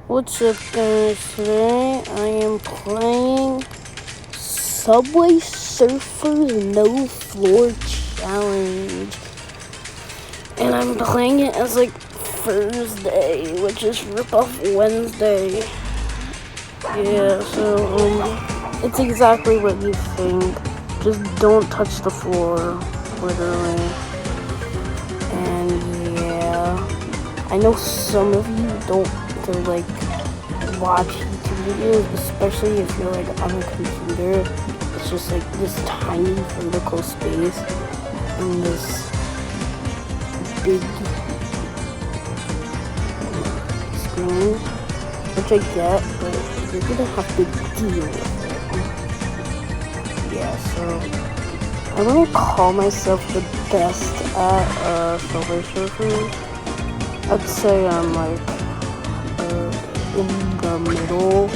What's up, guys? Today I am playing Subway Surfers No Floor Challenge, and I'm playing it as like Thursday, which is Rip-Off Wednesday. Yeah, so it's exactly what you think. Just don't touch the floor, literally. And yeah, I know some of you don't like watch YouTube videos, especially if you're like on a computer. It's just like this tiny vertical space and this big screen, which I get, but you're gonna have to deal with it. Yeah, so I wouldn't call myself the best at Subway Surfers. I'd say I'm like in the middle.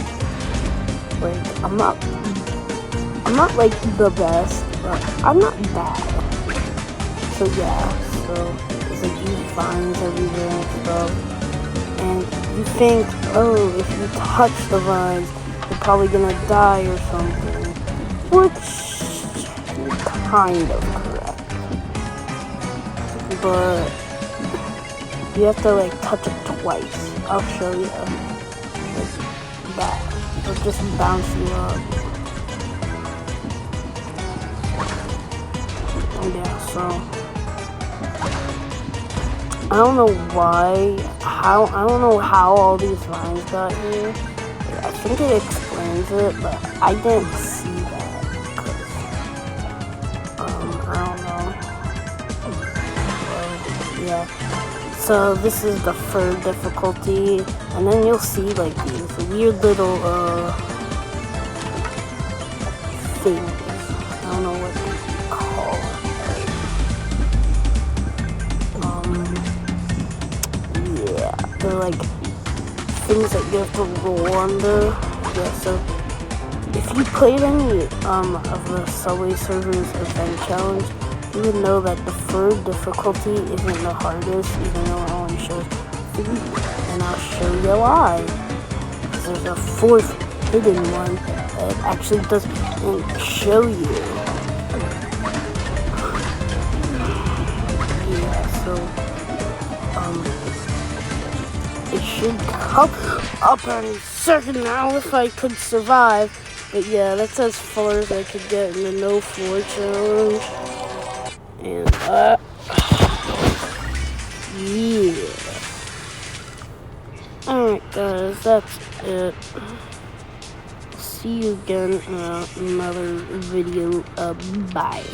Like I'm not like the best, but I'm not bad. So yeah, so it's like these vines everywhere and stuff, and you think, oh, if you touch the vines, you're probably gonna die or something, which is kind of correct, but you have to like touch it twice. I'll show you. That it'll just bounce you up. Yeah, so I don't know I don't know how all these vines got here. I think it explains it, but I didn't see that because I don't know. So, yeah. So this is the third difficulty, and then you'll see like these weird little things. I don't know what they call it. Yeah, they're like things that you have to roll under. Yeah, so if you played any of the Subway Surfers Event Challenge, you would know that the third difficulty isn't the hardest, even though it only shows 3, and I'll show you why. Because there's a fourth hidden one that actually doesn't show you. Yeah, so it should come up any second now if I could survive. But yeah, that's as far as I could get in the No Floor Challenge. And yeah. Alright guys, that's it. See you again in another video. Bye.